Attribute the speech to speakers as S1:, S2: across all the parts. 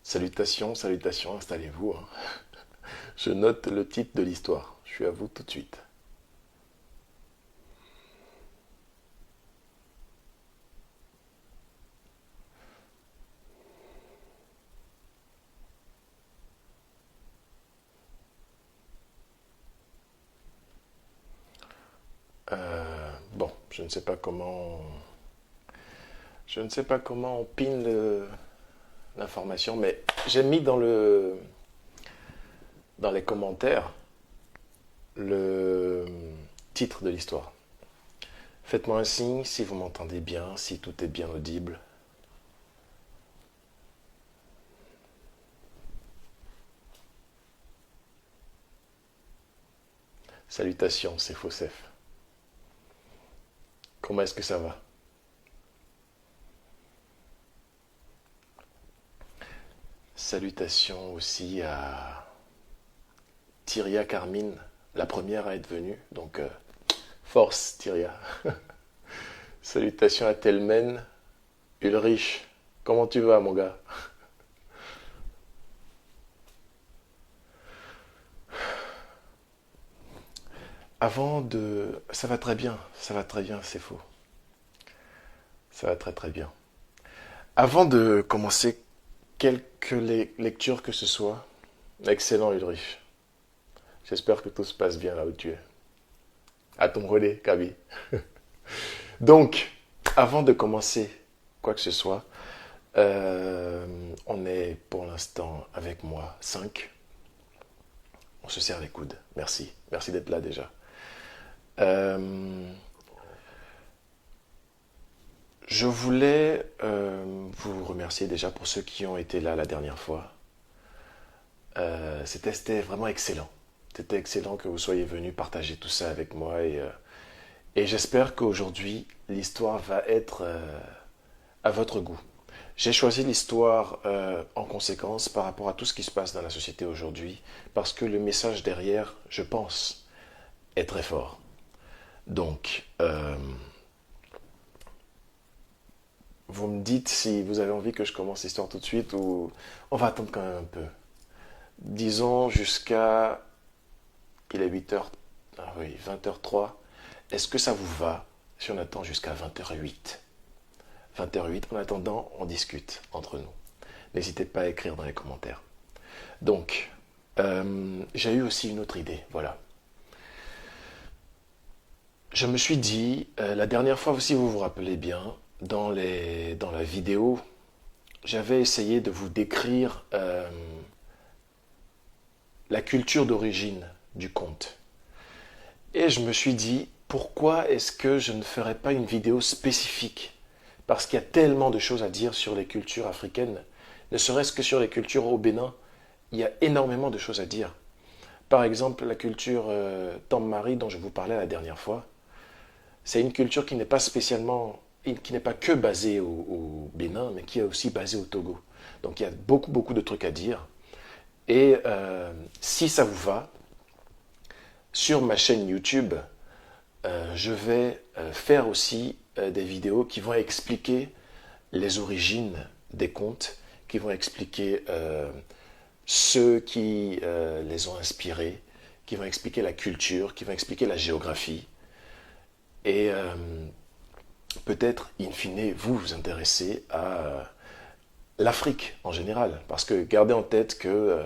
S1: Salutations, salutations, installez-vous, hein. Je note le titre de l'histoire. Je suis à vous tout de suite. Bon, je ne sais pas comment on pine l'information, mais j'ai mis dans les commentaires le titre de l'histoire. Faites-moi un signe si vous m'entendez bien, si tout est bien audible. Salutations, c'est Fosef. Comment est-ce que ça va? Salutations aussi à Tyria Carmine, la première à être venue. Donc, force Tyria. Salutations à Telmen, Ulrich. Comment tu vas, mon gars? Avant de... ça va très bien, c'est faux. Ça va très très bien. Avant de commencer quelques lectures que ce soit, excellent Ulrich. J'espère que tout se passe bien là où tu es. À ton relais, Kabi. Donc, avant de commencer quoi que ce soit, on est pour l'instant avec moi 5. On se serre les coudes. Merci. Merci d'être là déjà. Euh, je voulais vous remercier déjà pour ceux qui ont été là la dernière fois. C'était vraiment excellent. C'était excellent que vous soyez venus partager tout ça avec moi et j'espère qu'aujourd'hui l'histoire va être à votre goût. J'ai choisi l'histoire en conséquence par rapport à tout ce qui se passe dans la société aujourd'hui parce que le message derrière, je pense, est très fort. Donc, vous me dites si vous avez envie que je commence l'histoire tout de suite ou on va attendre quand même un peu. Disons jusqu'à... Il est 8h... Ah oui, 20h03. Est-ce que ça vous va si on attend jusqu'à 20h08? 20h08, en attendant, on discute entre nous. N'hésitez pas à écrire dans les commentaires. Donc, j'ai eu aussi une autre idée, voilà. Je me suis dit, la dernière fois, si vous vous rappelez bien, dans la vidéo, j'avais essayé de vous décrire la culture d'origine du conte. Et je me suis dit, pourquoi est-ce que je ne ferais pas une vidéo spécifique? Parce qu'il y a tellement de choses à dire sur les cultures africaines, ne serait-ce que sur les cultures au Bénin, il y a énormément de choses à dire. Par exemple, la culture Tambari dont je vous parlais la dernière fois, c'est une culture qui n'est pas spécialement, qui n'est pas que basée au Bénin, mais qui est aussi basée au Togo. Donc il y a beaucoup, beaucoup de trucs à dire. Et si ça vous va, sur ma chaîne YouTube, je vais faire aussi des vidéos qui vont expliquer les origines des contes, qui vont expliquer ceux qui les ont inspirés, qui vont expliquer la culture, qui vont expliquer la géographie. Et peut-être, in fine, vous vous intéressez à l'Afrique en général. Parce que gardez en tête que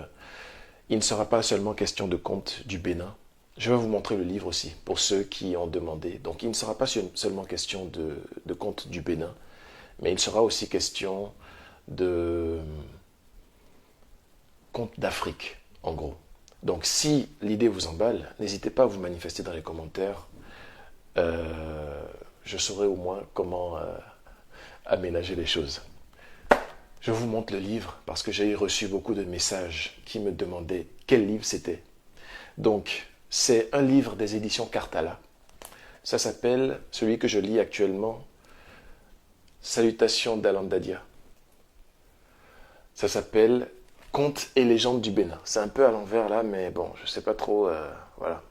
S1: il ne sera pas seulement question de contes du Bénin. Je vais vous montrer le livre aussi, pour ceux qui ont demandé. Donc il ne sera pas seulement question de contes du Bénin, mais il sera aussi question de contes d'Afrique, en gros. Donc si l'idée vous emballe, n'hésitez pas à vous manifester dans les commentaires. Je saurai au moins comment aménager les choses. Je vous montre le livre parce que j'ai reçu beaucoup de messages qui me demandaient quel livre c'était. Donc, c'est un livre des éditions Cartala. Ça s'appelle, celui que je lis actuellement, Salutations d'Alandadia. Ça s'appelle Contes et légendes du Bénin. C'est un peu à l'envers là, mais bon, je sais pas trop. Voilà.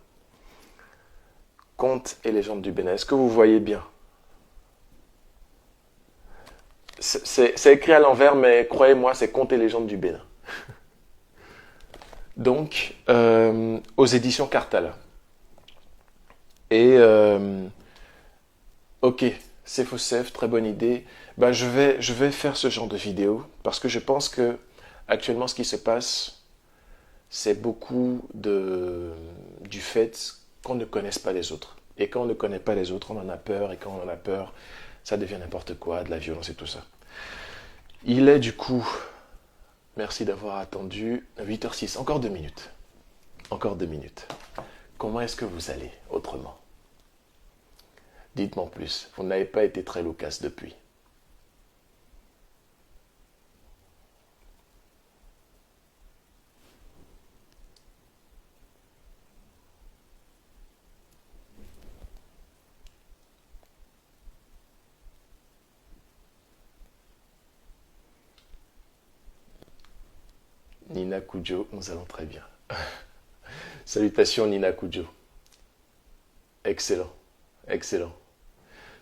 S1: Contes et légendes du Bénin. Est-ce que vous voyez bien? C'est écrit à l'envers, mais croyez-moi, c'est Contes et légendes du Bénin. Donc, aux éditions Cartala. Et, ok, c'est Fosef, très bonne idée. Ben, je vais faire ce genre de vidéo parce que je pense que actuellement, ce qui se passe, c'est beaucoup du fait qu'on ne connaisse pas les autres. Et quand on ne connaît pas les autres, on en a peur. Et quand on en a peur, ça devient n'importe quoi, de la violence et tout ça. Il est du coup, merci d'avoir attendu, 8h06, encore 2 minutes. Encore 2 minutes. Comment est-ce que vous allez autrement? Dites-moi en plus, vous n'avez pas été très loquace depuis. Nina Kujo, nous allons très bien. Salutations Nina Kujo. Excellent, excellent.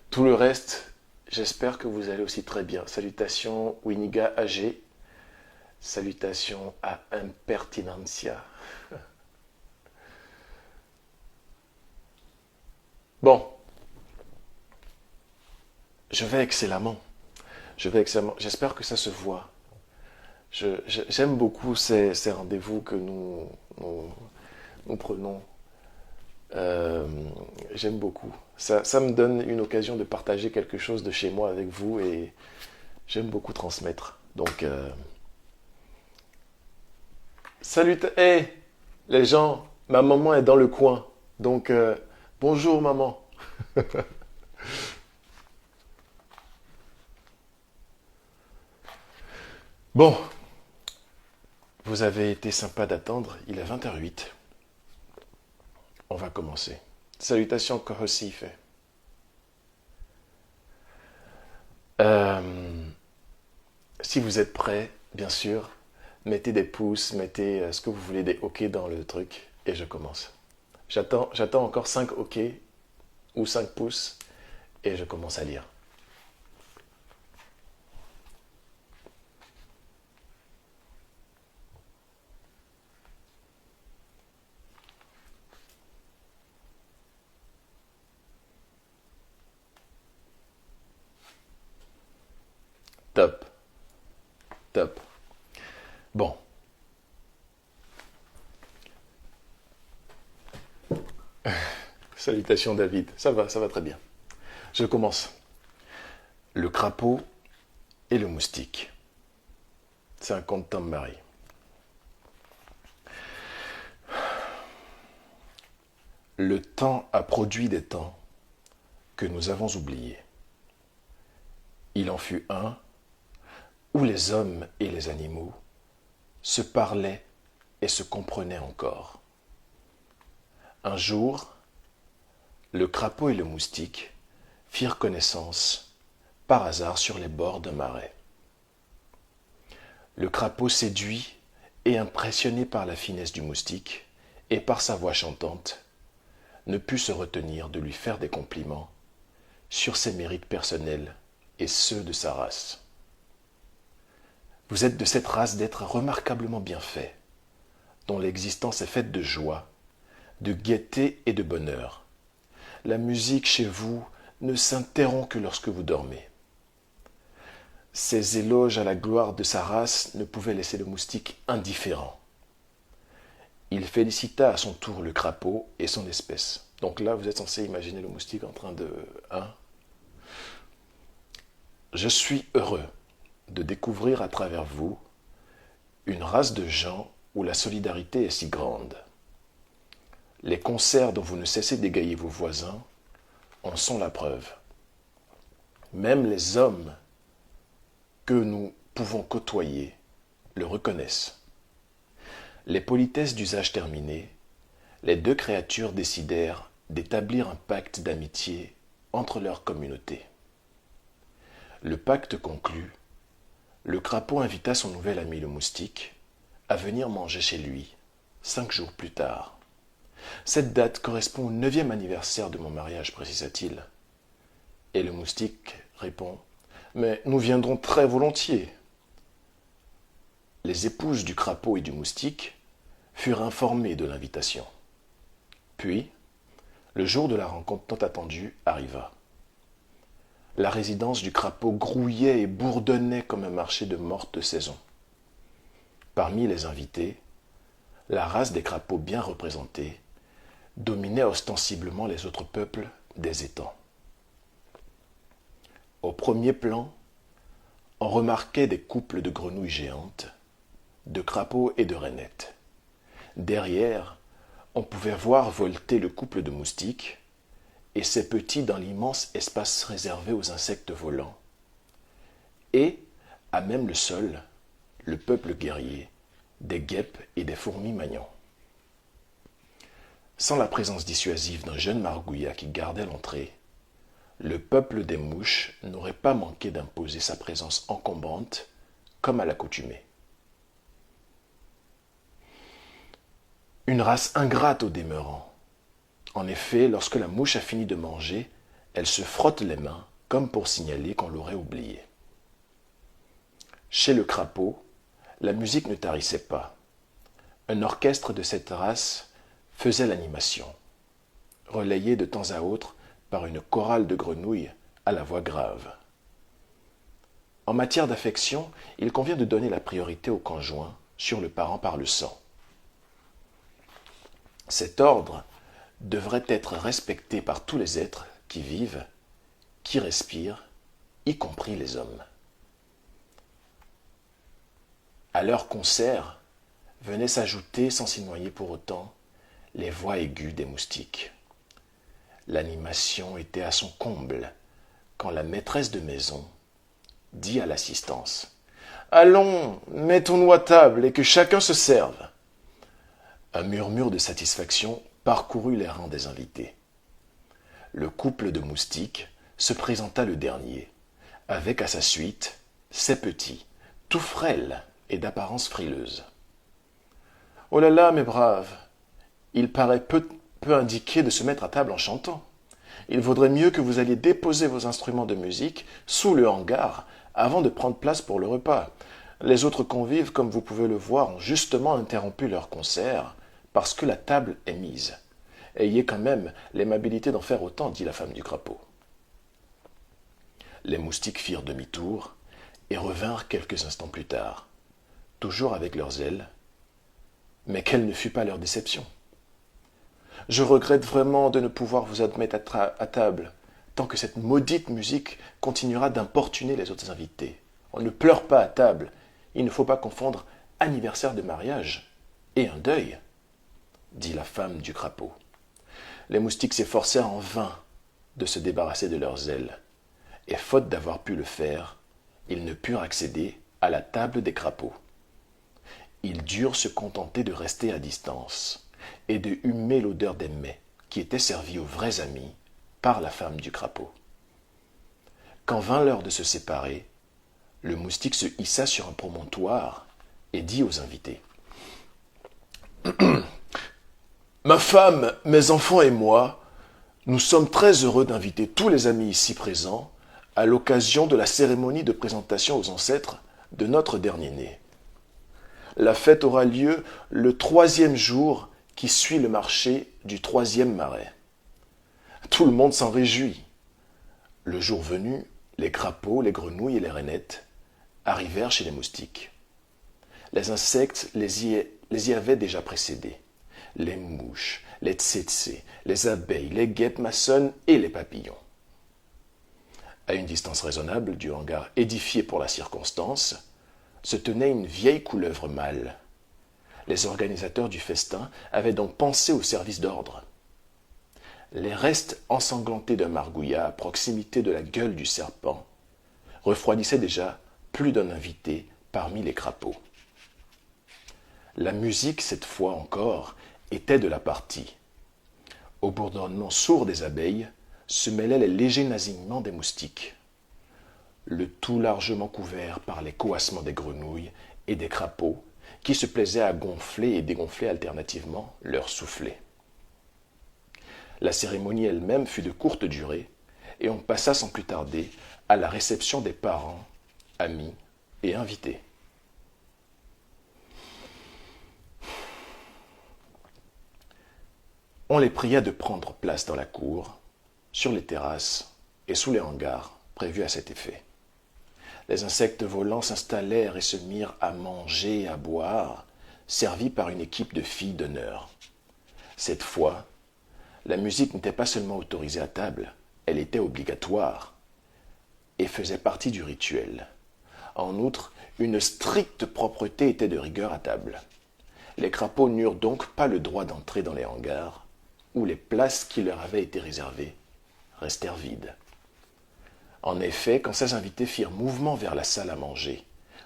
S1: Tout le reste, j'espère que vous allez aussi très bien. Salutations Winiga AG. Salutations à Impertinencia. Bon, je vais excellemment. Je vais excellemment. J'espère que ça se voit. J'aime beaucoup ces rendez-vous que nous prenons. J'aime beaucoup. Ça me donne une occasion de partager quelque chose de chez moi avec vous et j'aime beaucoup transmettre. Donc, salut, hey, les gens, ma maman est dans le coin. Donc, bonjour maman. Bon, vous avez été sympa d'attendre, il est 20h08. On va commencer. Salutations Kohosife. Si vous êtes prêts, bien sûr, mettez des pouces, mettez ce que vous voulez, des OK dans le truc, et je commence. J'attends encore 5 OK ou 5 pouces, et je commence à lire. Top. Top. Bon. Salutations David. Ça va très bien. Je commence. Le crapaud et le moustique. C'est un conte Tom Marie. Le temps a produit des temps que nous avons oubliés. Il en fut un où les hommes et les animaux se parlaient et se comprenaient encore. Un jour, le crapaud et le moustique firent connaissance par hasard sur les bords d'un marais. Le crapaud séduit et impressionné par la finesse du moustique et par sa voix chantante, ne put se retenir de lui faire des compliments sur ses mérites personnels et ceux de sa race. Vous êtes de cette race d'êtres remarquablement bien faits, dont l'existence est faite de joie, de gaieté et de bonheur. La musique chez vous ne s'interrompt que lorsque vous dormez. Ces éloges à la gloire de sa race ne pouvaient laisser le moustique indifférent. Il félicita à son tour le crapaud et son espèce. Donc là, vous êtes censé imaginer le moustique en train de... Je suis heureux de découvrir à travers vous une race de gens où la solidarité est si grande. Les concerts dont vous ne cessez d'égayer vos voisins en sont la preuve. Même les hommes que nous pouvons côtoyer le reconnaissent. Les politesses d'usage terminées, les deux créatures décidèrent d'établir un pacte d'amitié entre leurs communautés. Le pacte conclu, le crapaud invita son nouvel ami le moustique à venir manger chez lui 5 jours plus tard. Cette date correspond au 9e anniversaire de mon mariage, précisa-t-il. Et le moustique répond, mais nous viendrons très volontiers. Les épouses du crapaud et du moustique furent informées de l'invitation. Puis, le jour de la rencontre tant attendue arriva. La résidence du crapaud grouillait et bourdonnait comme un marché de morte saison. Parmi les invités, la race des crapauds bien représentée dominait ostensiblement les autres peuples des étangs. Au premier plan, on remarquait des couples de grenouilles géantes, de crapauds et de rainettes. Derrière, on pouvait voir volter le couple de moustiques et ses petits dans l'immense espace réservé aux insectes volants. Et, à même le sol, le peuple guerrier, des guêpes et des fourmis magnons. Sans la présence dissuasive d'un jeune margouillat qui gardait l'entrée, le peuple des mouches n'aurait pas manqué d'imposer sa présence encombrante, comme à l'accoutumée. Une race ingrate au demeurant. En effet, lorsque la mouche a fini de manger, elle se frotte les mains, comme pour signaler qu'on l'aurait oubliée. Chez le crapaud, la musique ne tarissait pas. Un orchestre de cette race faisait l'animation, relayé de temps à autre par une chorale de grenouilles à la voix grave. En matière d'affection, il convient de donner la priorité au conjoint sur le parent par le sang. Cet ordre devrait être respecté par tous les êtres qui vivent, qui respirent, y compris les hommes. À leur concert venaient s'ajouter, sans s'y noyer pour autant, les voix aiguës des moustiques. L'animation était à son comble quand la maîtresse de maison dit à l'assistance : « Allons, mettons-nous à table et que chacun se serve. » Un murmure de satisfaction parcourut les rangs des invités. Le couple de moustiques se présenta le dernier, avec à sa suite ses petits, tout frêles et d'apparence frileuse. « Oh là là, mes braves, il paraît peu indiqué de se mettre à table en chantant. Il vaudrait mieux que vous alliez déposer vos instruments de musique sous le hangar avant de prendre place pour le repas. Les autres convives, comme vous pouvez le voir, ont justement interrompu leur concert parce que la table est mise. Ayez quand même l'aimabilité d'en faire autant, dit la femme du crapaud. » Les moustiques firent demi-tour et revinrent quelques instants plus tard, toujours avec leurs ailes, mais quelle ne fut pas leur déception. « Je regrette vraiment de ne pouvoir vous admettre à table, tant que cette maudite musique continuera d'importuner les autres invités. On ne pleure pas à table, il ne faut pas confondre anniversaire de mariage et un deuil, dit la femme du crapaud. Les moustiques s'efforcèrent en vain de se débarrasser de leurs ailes, et faute d'avoir pu le faire, ils ne purent accéder à la table des crapauds. Ils durent se contenter de rester à distance et de humer l'odeur des mets qui étaient servis aux vrais amis par la femme du crapaud. Quand vint l'heure de se séparer, le moustique se hissa sur un promontoire et dit aux invités : « Ma femme, mes enfants et moi, nous sommes très heureux d'inviter tous les amis ici présents à l'occasion de la cérémonie de présentation aux ancêtres de notre dernier-né. La fête aura lieu le 3e jour qui suit le marché du 3e marais. Tout le monde s'en réjouit. Le jour venu, les crapauds, les grenouilles et les rainettes arrivèrent chez les moustiques. Les insectes les y avaient déjà précédés. Les mouches, les tsetse, les abeilles, les guêpes maçonnes et les papillons. À une distance raisonnable du hangar édifié pour la circonstance, se tenait une vieille couleuvre mâle. Les organisateurs du festin avaient donc pensé au service d'ordre. Les restes ensanglantés d'un margouillat à proximité de la gueule du serpent refroidissaient déjà plus d'un invité parmi les crapauds. La musique, cette fois encore, était de la partie. Au bourdonnement sourd des abeilles se mêlaient les légers nasillements des moustiques, le tout largement couvert par les coassements des grenouilles et des crapauds qui se plaisaient à gonfler et dégonfler alternativement leur soufflet. La cérémonie elle-même fut de courte durée et on passa sans plus tarder à la réception des parents, amis et invités. On les pria de prendre place dans la cour, sur les terrasses et sous les hangars prévus à cet effet. Les insectes volants s'installèrent et se mirent à manger et à boire, servis par une équipe de filles d'honneur. Cette fois, la musique n'était pas seulement autorisée à table, elle était obligatoire et faisait partie du rituel. En outre, une stricte propreté était de rigueur à table. Les crapauds n'eurent donc pas le droit d'entrer dans les hangars, où les places qui leur avaient été réservées restèrent vides. En effet, quand ces invités firent mouvement vers la salle à manger,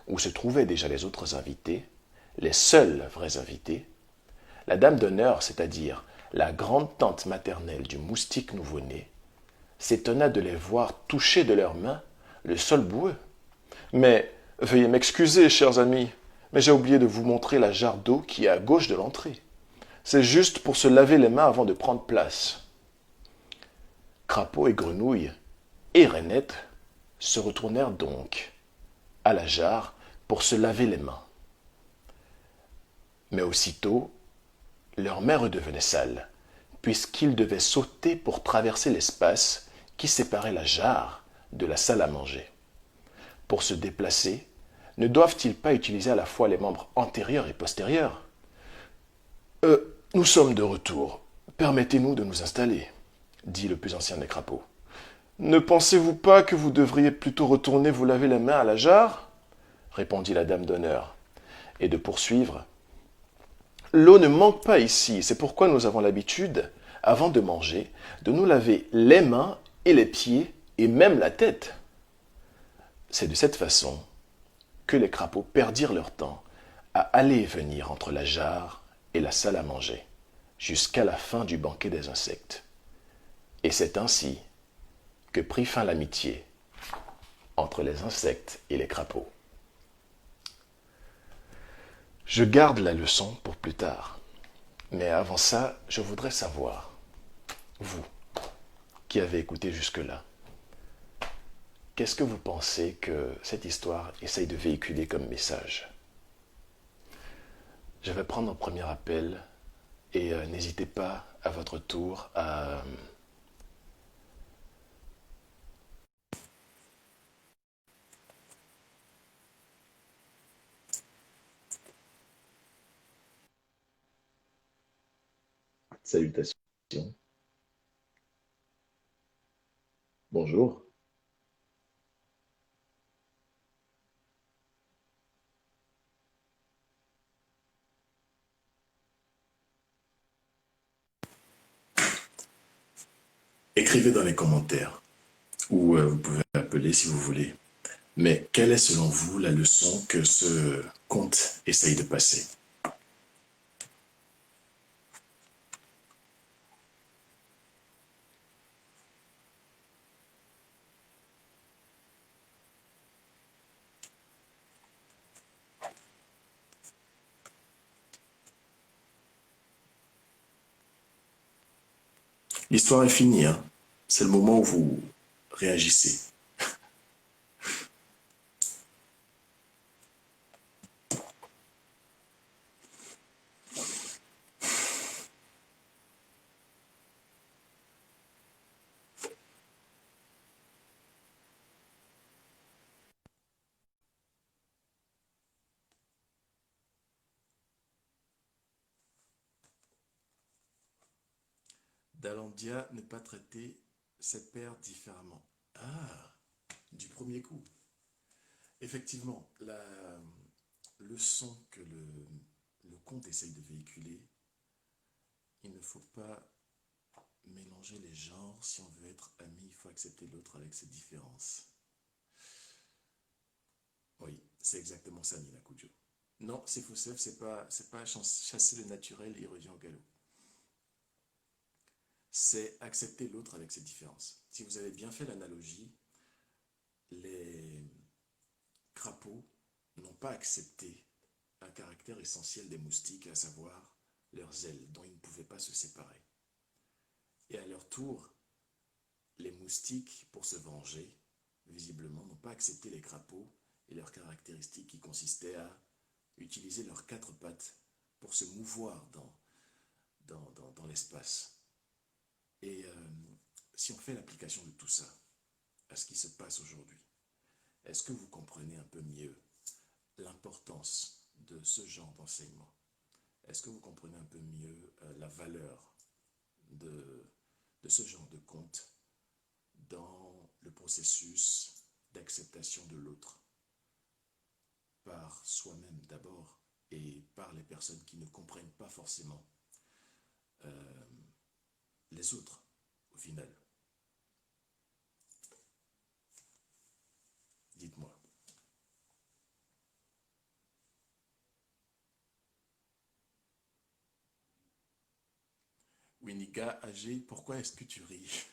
S1: où se trouvaient déjà les autres invités, les seuls vrais invités, la dame d'honneur, c'est-à-dire la grande-tante maternelle du moustique nouveau-né, s'étonna de les voir toucher de leurs mains le sol boueux. Mais veuillez m'excuser, chers amis, mais j'ai oublié de vous montrer la jarre d'eau qui est à gauche de l'entrée. C'est juste pour se laver les mains avant de prendre place. Crapaud et Grenouille et Rainette se retournèrent donc à la jarre pour se laver les mains. Mais aussitôt, leurs mains redevenaient sales, puisqu'ils devaient sauter pour traverser l'espace qui séparait la jarre de la salle à manger. Pour se déplacer, ne doivent-ils pas utiliser à la fois les membres antérieurs et postérieurs ? Nous sommes de retour. Permettez-nous de nous installer, dit le plus ancien des crapauds. Ne pensez-vous pas que vous devriez plutôt retourner vous laver les mains à la jarre ? Répondit la dame d'honneur, et de poursuivre. L'eau ne manque pas ici, c'est pourquoi nous avons l'habitude, avant de manger, de nous laver les mains et les pieds et même la tête. C'est de cette façon que les crapauds perdirent leur temps à aller et venir entre la jarre et la salle à manger, jusqu'à la fin du banquet des insectes. Et c'est ainsi que prit fin l'amitié entre les insectes et les crapauds. Je garde la leçon pour plus tard, mais avant ça, je voudrais savoir, vous, qui avez écouté jusque-là, qu'est-ce que vous pensez que cette histoire essaye de véhiculer comme message ? Je vais prendre un premier appel et n'hésitez pas à votre tour à... Salutations. Bonjour. Écrivez dans les commentaires ou vous pouvez appeler si vous voulez. Mais quelle est selon vous la leçon que ce conte essaye de passer ? L'histoire est finie, hein. C'est le moment où vous réagissez. Dalandia ne pas traiter ses pairs différemment. Ah, du premier coup. Effectivement, la leçon que le conte essaye de véhiculer, il ne faut pas mélanger les genres. Si on veut être ami, il faut accepter l'autre avec ses différences. Oui, c'est exactement ça, Nina Kudjo. Non, c'est Foussef, c'est pas chasser le naturel et il revient au galop. C'est accepter l'autre avec ses différences. Si vous avez bien fait l'analogie, les crapauds n'ont pas accepté un caractère essentiel des moustiques, à savoir leurs ailes, dont ils ne pouvaient pas se séparer. Et à leur tour, les moustiques, pour se venger,
S2: visiblement, n'ont pas accepté les crapauds et leurs caractéristiques qui consistaient à utiliser leurs quatre pattes pour se mouvoir dans l'espace. Et si on fait l'application de tout ça à ce qui se passe aujourd'hui, est-ce que vous comprenez un peu mieux l'importance de ce genre d'enseignement? Est-ce que vous comprenez un peu mieux la valeur de, de ce genre de conte dans le processus d'acceptation de l'autre par soi-même d'abord et par les personnes qui ne comprennent pas forcément euh, les autres au final? Dites-moi. Winika, âgé, pourquoi est-ce que tu ris?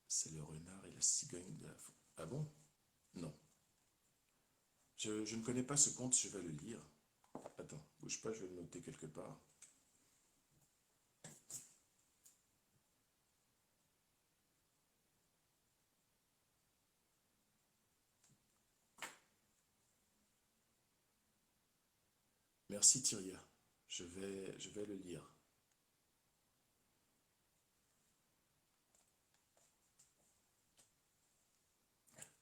S2: C'est le renard et la cigogne de la... Ah bon? Non. Je ne connais pas ce conte, je vais le lire. Attends, bouge pas, je vais le noter quelque part. Merci Tyria, je vais le lire.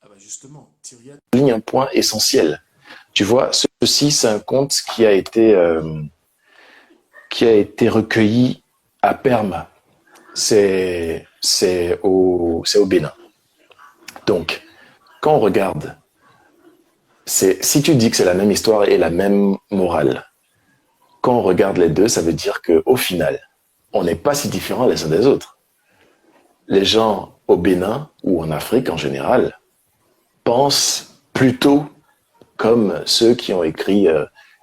S2: Ah bah justement, Tyria
S1: Ligne un point essentiel. Tu vois, ceci, c'est un conte qui a été recueilli à Perma. C'est au Bénin. Donc, quand on regarde, si tu dis que c'est la même histoire et la même morale, quand on regarde les deux, ça veut dire qu'au final, on n'est pas si différents les uns des autres. Les gens au Bénin ou en Afrique en général pensent plutôt comme ceux qui ont écrit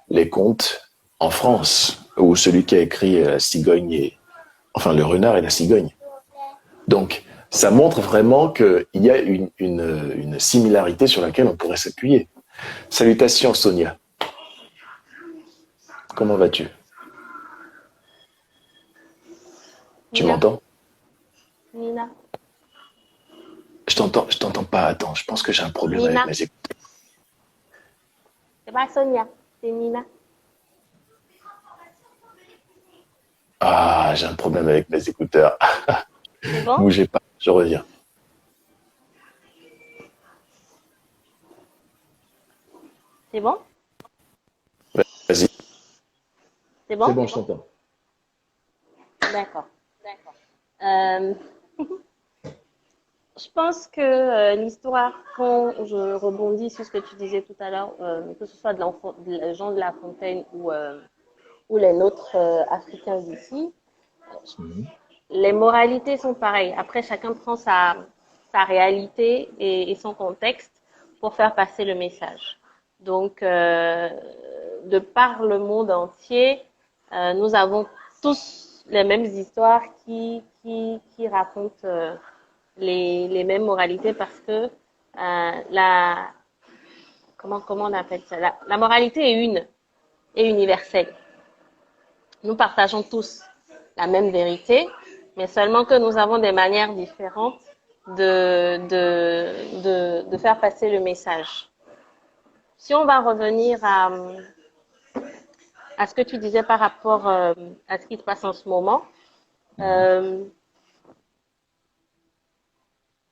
S1: les contes en France, ou celui qui a écrit la cigogne enfin le renard et la cigogne. Donc, ça montre vraiment qu'il y a une similarité sur laquelle on pourrait s'appuyer. Salutations Sonia, comment vas-tu? Tu
S3: Nina,
S1: m'entends?
S3: Nina,
S1: Je t'entends pas. Attends, je pense que j'ai un problème avec
S3: Nina.
S1: mes écouteurs.
S3: C'est pas Sonia, c'est Nina.
S1: Ah, j'ai un problème avec mes écouteurs.
S3: C'est bon?
S1: Bougez pas, je reviens.
S3: C'est bon?
S1: Vas-y.
S3: C'est
S1: C'est
S3: bon?
S1: bon, je t'entends.
S3: D'accord. Euh, je pense que l'histoire, quand je rebondis sur ce que tu disais tout à l'heure, que ce soit de Jean de La Fontaine ou les nôtres africains d'ici,
S1: Mhm.
S3: les moralités sont pareilles. Après, chacun prend sa réalité et son contexte pour faire passer le message. Donc, de par le monde entier, nous avons tous les mêmes histoires qui racontent les mêmes moralités parce que la comment on appelle ça la moralité est une et universelle. Nous partageons tous la même vérité, mais seulement que nous avons des manières différentes de faire passer le message. Si on va revenir à ce que tu disais par rapport à ce qui se passe en ce moment,
S1: Mhm.
S3: euh,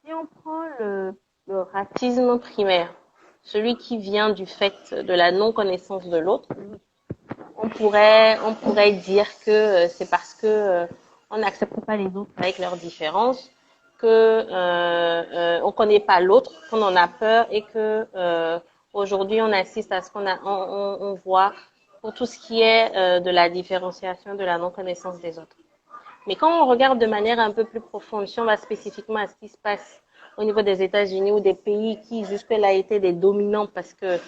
S3: si on prend le racisme primaire, celui qui vient du fait de la non-connaissance de l'autre, on pourrait dire que c'est parce que on n'accepte pas les autres avec leurs différences, que on connaît pas l'autre, qu'on en a peur et que aujourd'hui on assiste à ce on voit pour tout ce qui est de la différenciation, de la non-connaissance des autres. Mais quand on regarde de manière un peu plus profonde, si on va spécifiquement à ce qui se passe au niveau des États-Unis ou des pays qui jusque-là étaient des dominants parce que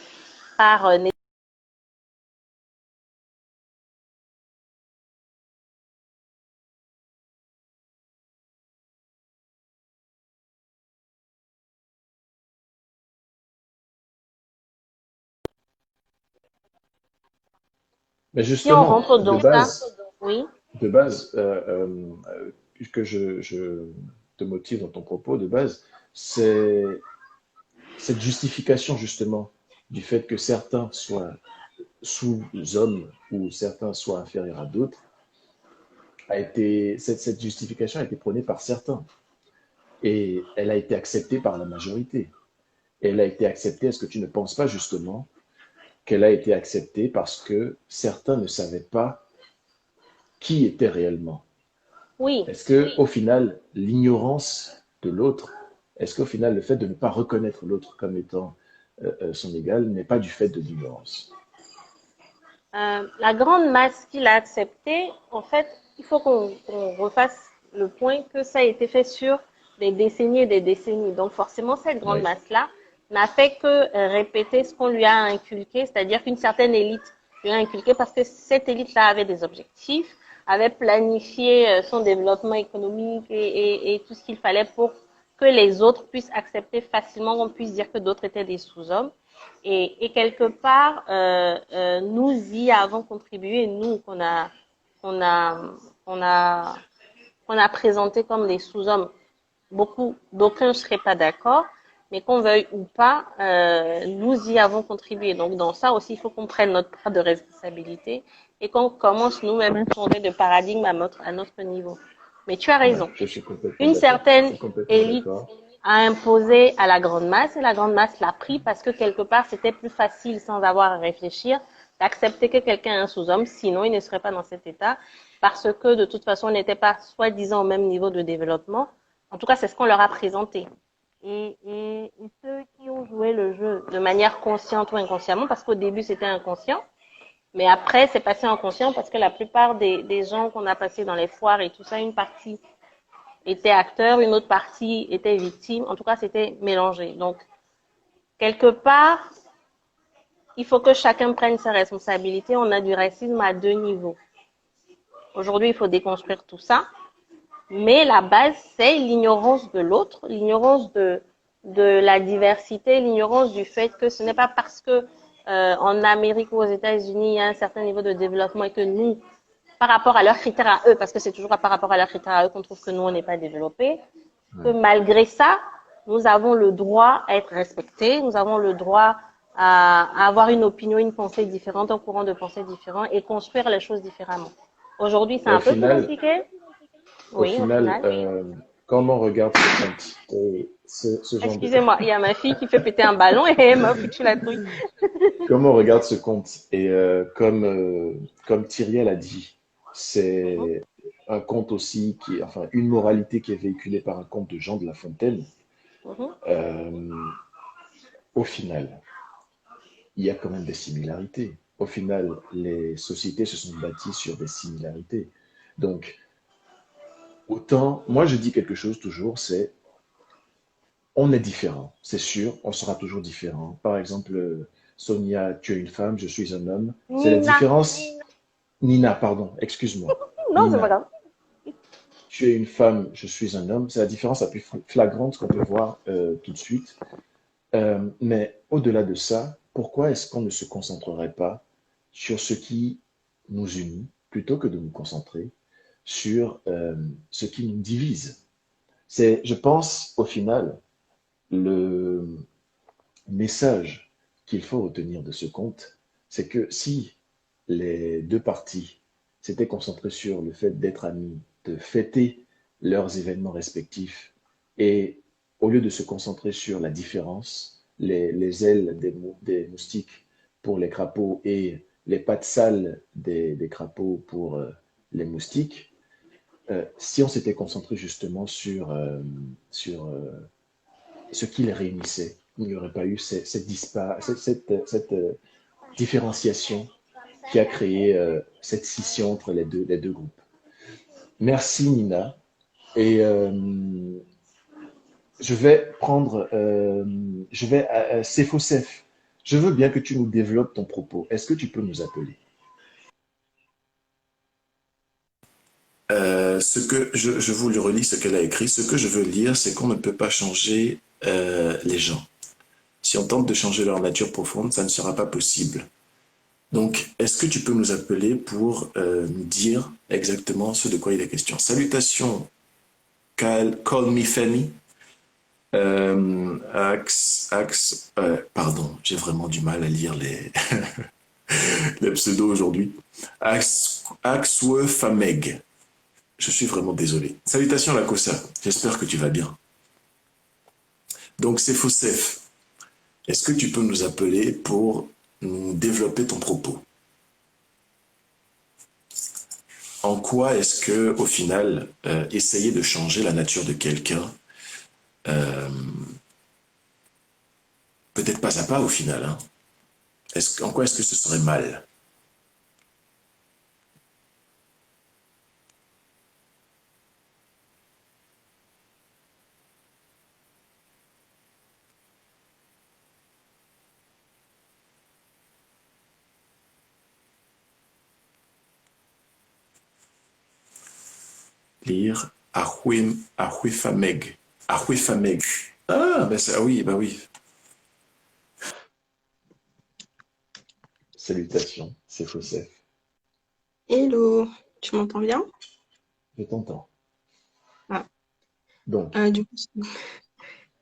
S3: par
S1: Mais
S3: Si on
S1: justement,
S3: rentre dans ça, oui,
S1: de base, que je te motive dans ton propos, de base, c'est cette justification justement du fait que certains soient sous-hommes ou certains soient inférieurs à d'autres, cette justification a été prônée par certains et elle a été acceptée par la majorité. Et elle a été acceptée, est-ce que tu ne penses pas justement qu'elle a été acceptée parce que certains ne savaient pas qui était réellement?
S3: oui.
S1: Est-ce que au final, l'ignorance de l'autre, est-ce qu'au final, le fait de ne pas reconnaître l'autre comme étant son égal n'est pas du fait de l'ignorance?
S3: La grande masse qui l'a accepté, en fait, il faut qu'on refasse le point que ça a été fait sur des décennies et des décennies. Donc forcément, cette grande
S1: Oui,
S3: masse-là n'a fait que répéter ce qu'on lui a inculqué, c'est-à-dire qu'une certaine élite lui a inculqué parce que cette élite-là avait des objectifs, avait planifié son développement économique et tout ce qu'il fallait pour que les autres puissent accepter facilement qu'on puisse dire que d'autres étaient des sous-hommes. Et quelque part, nous y avons contribué, nous qu'on a, qu'on a, qu'on a présenté comme des sous-hommes. D'aucuns ne seraient pas d'accord, mais qu'on veuille ou pas, nous y avons contribué. Donc dans ça aussi, il faut qu'on prenne notre part de responsabilité et qu'on commence nous-mêmes à changer de paradigme à notre niveau. Mais tu as
S1: ouais,
S3: raison.
S1: je suis complètement
S3: Une
S1: d'accord. Je
S3: certaine
S1: suis complètement
S3: élite
S1: d'accord.
S3: a imposé à la grande masse et la grande masse l'a pris parce que quelque part c'était plus facile sans avoir à réfléchir d'accepter que quelqu'un est un sous-homme, sinon il ne serait pas dans cet état parce que de toute façon on n'était pas soi-disant au même niveau de développement. En tout cas, c'est ce qu'on leur a présenté. Et ceux qui ont joué le jeu de manière consciente ou inconsciemment, parce qu'au début c'était inconscient, mais après c'est passé en conscient parce que la plupart des gens qu'on a passés dans les foires et tout ça, une partie était acteur, une autre partie était victime. En tout cas, c'était mélangé. Donc, quelque part, il faut que chacun prenne ses responsabilités. On a du racisme à deux niveaux. Aujourd'hui, il faut déconstruire tout ça. Mais la base, c'est l'ignorance de l'autre, l'ignorance de la diversité, l'ignorance du fait que ce n'est pas parce que en Amérique ou aux États-Unis, il y a un certain niveau de développement et que nous, par rapport à leurs critères à eux, parce que c'est toujours par rapport à leurs critères à eux qu'on trouve que nous, on n'est pas développés, que
S1: Ouais.
S3: malgré ça, nous avons le droit à être respectés, nous avons le droit à avoir une opinion, une pensée différente, un courant de pensée différent et construire les choses différemment. Aujourd'hui, c'est
S1: Et
S3: un peu plus compliqué.
S1: au
S3: Oui, au
S1: final,
S3: final.
S1: quand on regarde ce compte et ce genre de,
S3: Excusez-moi, il y a ma fille qui fait péter un ballon et elle m'a foutu la truc.
S1: comment on regarde ce compte et comme Thierry a dit, c'est un conte aussi enfin, une moralité qui est véhiculée par un conte de Jean de La Fontaine.
S3: Mhm.
S1: Euh, Au final, il y a quand même des similarités. Au final, les sociétés se sont bâties sur des similarités. Donc, autant, moi je dis quelque chose toujours, c'est on est différent, c'est sûr, on sera toujours différent. Par exemple, Sonia, tu es une femme, je suis un homme. C'est la
S3: Nina.
S1: différence. Nina, pardon, excuse-moi.
S3: Non, c'est pas
S1: Nina,
S3: grave.
S1: tu es une femme, je suis un homme. C'est la différence la plus flagrante qu'on peut voir tout de suite. Mais au-delà de ça, pourquoi est-ce qu'on ne se concentrerait pas sur ce qui nous unit plutôt que de nous concentrer sur ce qui nous divise? C'est, je pense, au final, le message qu'il faut retenir de ce conte, c'est que si les deux parties s'étaient concentrées sur le fait d'être amis, de fêter leurs événements respectifs, et au lieu de se concentrer sur la différence, les ailes des moustiques pour les crapauds et les pattes sales des crapauds pour les moustiques, si on s'était concentré justement sur ce qui les réunissait, il n'y aurait pas eu cette différenciation qui a créé cette scission entre les deux groupes. Merci Nina. Et je vais prendre, je vais Sefosef. Je veux bien que tu nous développes ton propos. Est-ce que tu peux nous appeler?
S2: Ce que je vous le relis, ce qu'elle a écrit. Ce que je veux lire, c'est qu'on ne peut pas changer les gens. Si on tente de changer leur nature profonde, ça ne sera pas possible. Donc, est-ce que tu peux nous appeler pour nous dire exactement ce de quoi il est question? Salutations, Call Me Fanny. Pardon, j'ai vraiment du mal à lire les pseudos aujourd'hui. Axwe Fameg. Je suis vraiment désolé. Salutations, Lakossa. J'espère que tu vas bien. Donc, c'est Foussef. Est-ce que tu peux nous appeler pour nous développer ton propos? En quoi est-ce que, au final, essayer de changer la nature de quelqu'un, peut-être pas à pas au final, hein, en quoi est-ce que ce serait mal? Lire Ahuifameg. Ahuifameg. Ah, ben ça, oui, bah oui. Salutations, c'est Foussef.
S4: Hello, tu m'entends bien?
S2: Je t'entends.
S4: Ah,
S2: Donc,
S4: du coup,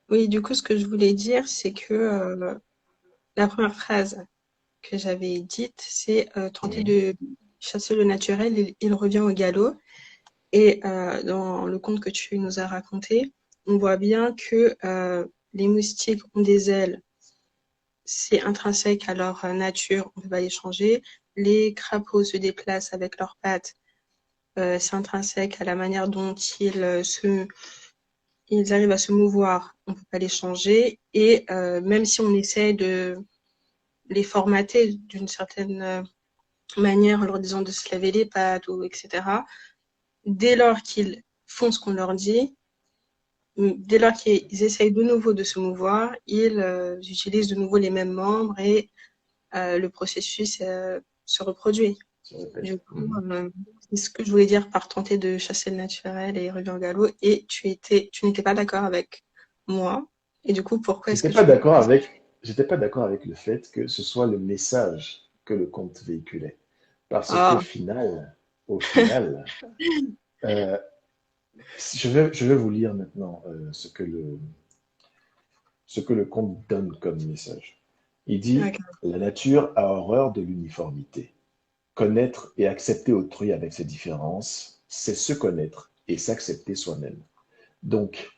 S4: oui, du coup, ce que je voulais dire, c'est que la première phrase que j'avais dite, c'est tenter de chasser le naturel, il revient au galop. Et dans le conte que tu nous as raconté, on voit bien que les moustiques ont des ailes, c'est intrinsèque à leur nature, on ne peut pas les changer. Les crapauds se déplacent avec leurs pattes, c'est intrinsèque à la manière dont ils arrivent à se mouvoir, on ne peut pas les changer. Et même si on essaie de les formater d'une certaine manière en leur disant de se laver les pattes, ou etc., dès lors qu'ils font ce qu'on leur dit, dès lors qu'ils essayent de nouveau de se mouvoir, ils utilisent de nouveau les mêmes membres et le processus se reproduit.
S2: ça répète.
S4: Du coup, c'est ce que je voulais dire par tenter de chasser le naturel et revient au galop. Et tu n'étais pas d'accord avec moi. Et du coup, pourquoi est-ce
S2: J'étais
S4: que
S2: pas
S4: tu...
S2: d'accord avec, j'étais pas d'accord avec le fait que ce soit le message que le conte véhiculait. Parce qu'au
S4: Ah,
S2: final, au final, euh, je vais vous lire maintenant ce que le conte donne comme message. Il dit,
S4: d'accord.
S2: la nature a horreur de l'uniformité. Connaître et accepter autrui avec ses différences, c'est se connaître et s'accepter soi-même. Donc,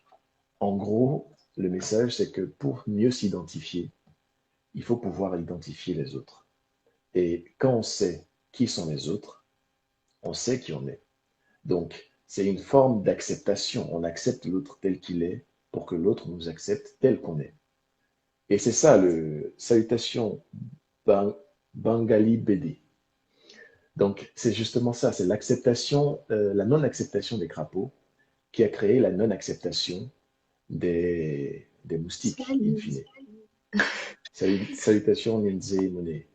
S2: en gros, le message, c'est que pour mieux s'identifier, il faut pouvoir identifier les autres. Et quand on sait qui sont les autres, on sait qui on est. Donc, c'est une forme d'acceptation. On accepte l'autre tel qu'il est pour que l'autre nous accepte tel qu'on est. Et c'est ça le salutation Bengali BD. Donc, c'est justement ça, c'est l'acceptation, la non-acceptation des crapauds qui a créé la non-acceptation des moustiques, in
S4: Salut.
S2: fine. Salutations Ninze Monet.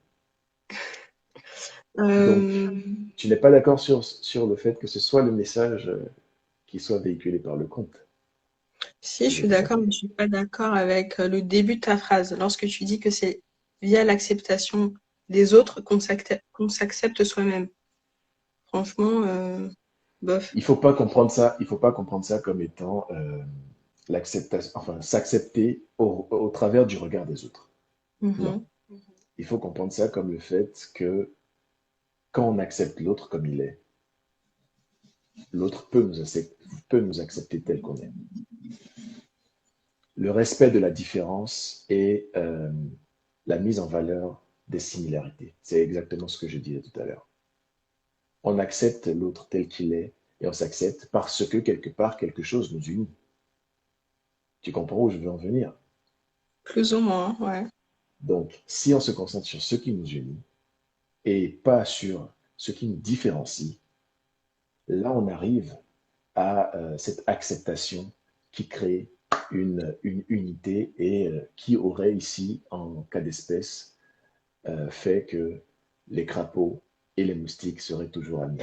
S2: Donc,
S4: Euh,
S2: tu n'es pas d'accord sur le fait que ce soit le message qui soit véhiculé par le conte,
S4: si, je
S2: si j'ai
S4: suis
S2: bien
S4: d'accord,
S2: compris.
S4: mais je suis pas d'accord avec le début de ta phrase. Lorsque tu dis que c'est via l'acceptation des autres qu'on s'accepte soi-même. Franchement, bof.
S2: Il faut pas comprendre ça comme étant l'acceptation, enfin, s'accepter au travers du regard des autres. Non.
S4: Mhm.
S2: Il faut comprendre ça comme le fait que quand on accepte l'autre comme il est, l'autre peut nous accepter tel qu'on est. Le respect de la différence et la mise en valeur des similarités. C'est exactement ce que je disais tout à l'heure. On accepte l'autre tel qu'il est et on s'accepte parce que quelque part, quelque chose nous unit. Tu comprends où je veux en venir?
S4: Plus ou moins, ouais.
S2: Donc, si on se concentre sur ce qui nous unit et pas sur ce qui nous différencie, là, on arrive à cette acceptation qui crée une unité et qui aurait ici, en cas d'espèce, fait que les crapauds et les moustiques seraient toujours amis.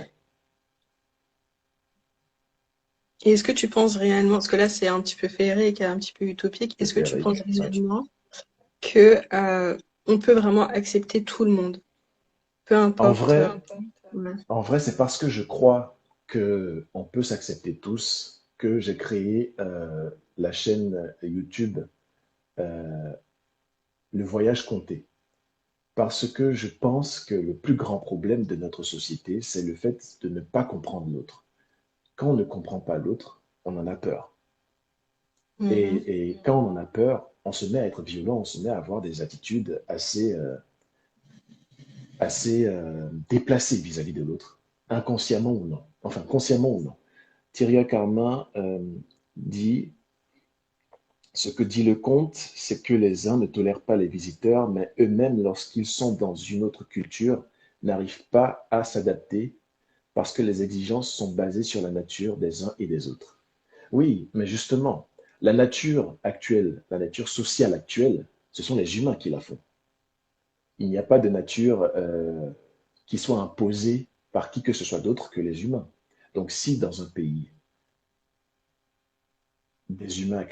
S4: Et est-ce que tu penses réellement, parce que là c'est un petit peu féerique et un petit peu utopique,
S2: C'est
S4: est-ce que tu penses
S2: féerique, ouais.
S4: réellement que on peut vraiment accepter tout le monde? peu
S2: En
S4: importe.
S2: vrai,
S4: Ouais.
S2: en vrai, c'est parce que je crois que on peut s'accepter tous que j'ai créé la chaîne YouTube euh, Le Voyage Compté. Parce que je pense que le plus grand problème de notre société, c'est le fait de ne pas comprendre l'autre. Quand on ne comprend pas l'autre, on en a peur.
S4: Mhm.
S2: Et quand on en a peur, on se met à être violent, on se met à avoir des attitudes assez déplacées vis-à-vis de l'autre, inconsciemment ou non. Enfin, consciemment ou non. Thierry Carmin dit ce que dit le conte, c'est que les uns ne tolèrent pas les visiteurs, mais eux-mêmes, lorsqu'ils sont dans une autre culture, n'arrivent pas à s'adapter parce que les exigences sont basées sur la nature des uns et des autres. Oui, mais justement, la nature actuelle, la nature sociale actuelle, ce sont les humains qui la font. Il n'y a pas de nature qui soit imposée par qui que ce soit d'autre que les humains. Donc si dans un pays, des humains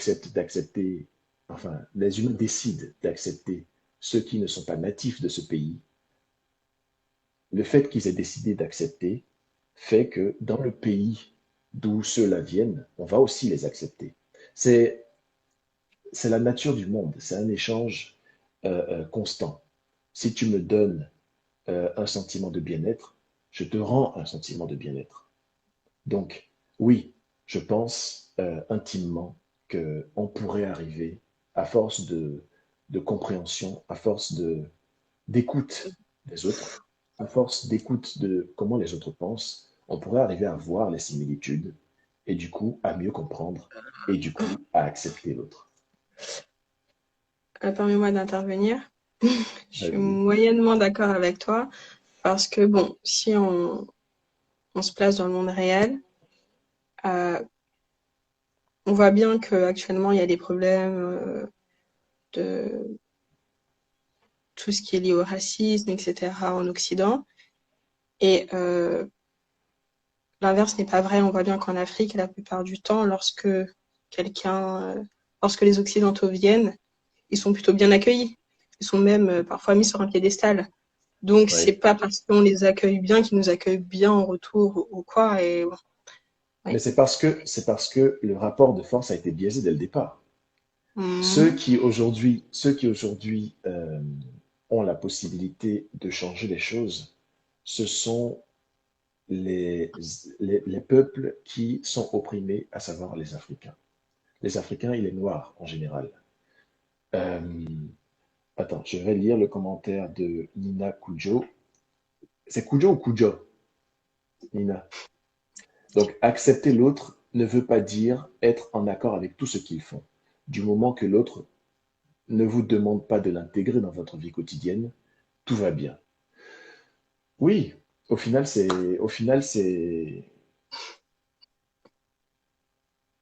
S2: les humains décident d'accepter ceux qui ne sont pas natifs de ce pays, le fait qu'ils aient décidé d'accepter fait que dans le pays d'où ceux-là viennent, on va aussi les accepter. C'est c'est la nature du monde, c'est un échange constant. Si tu me donnes un sentiment de bien-être, je te rends un sentiment de bien-être. Donc, oui, je pense intimement qu'on pourrait arriver, à force de compréhension, à force d'écoute des autres, à force d'écoute de comment les autres pensent, on pourrait arriver à voir les similitudes et du coup à mieux comprendre et du coup à accepter l'autre.
S4: Permets-moi d'intervenir. Je suis
S2: Vas-y.
S4: moyennement d'accord avec toi parce que, bon, si on se place dans le monde réel, euh, on voit bien qu'actuellement, il y a des problèmes de tout ce qui est lié au racisme, etc. en Occident. Et l'inverse n'est pas vrai. On voit bien qu'en Afrique, la plupart du temps, quelqu'un, lorsque les Occidentaux viennent, ils sont plutôt bien accueillis. Ils sont même parfois mis sur un piédestal. Donc, c'est
S2: Oui.
S4: pas parce qu'on les accueille bien qu'ils nous accueillent bien en retour ou quoi. Et bon,
S2: Mais
S4: oui.
S2: c'est parce que le rapport de force a été biaisé dès le départ.
S4: Mhm.
S2: Ceux qui aujourd'hui ont la possibilité de changer les choses, ce sont les peuples qui sont opprimés, à savoir les Africains. Les Africains et les Noirs en général. Euh, Attends, je vais lire le commentaire de Nina Kujo. C'est Kujo ou Kujo, Nina? Donc, accepter l'autre ne veut pas dire être en accord avec tout ce qu'ils font. Du moment que l'autre ne vous demande pas de l'intégrer dans votre vie quotidienne, tout va bien. Oui, au final, c'est,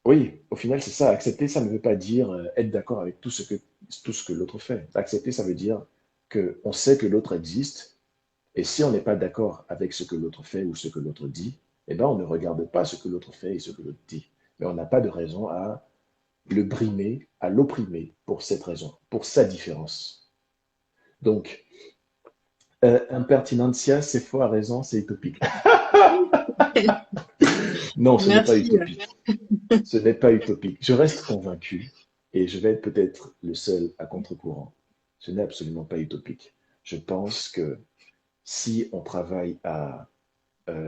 S2: oui, au final, c'est ça. Accepter, ça ne veut pas dire être d'accord avec tout ce que l'autre fait. Accepter, ça veut dire que on sait que l'autre existe, et si on n'est pas d'accord avec ce que l'autre fait ou ce que l'autre dit, eh ben, on ne regarde pas ce que l'autre fait et ce que l'autre dit. Mais on n'a pas de raison à le brimer, à l'opprimer pour cette raison, pour sa différence. Donc, impertinentia, c'est faux, à raison, c'est utopique. Non, ce n'est pas
S4: Merci.
S2: utopique. Ce n'est pas utopique. Je reste convaincu, et je vais être peut-être le seul à contre-courant. Ce n'est absolument pas utopique. Je pense que si on travaille à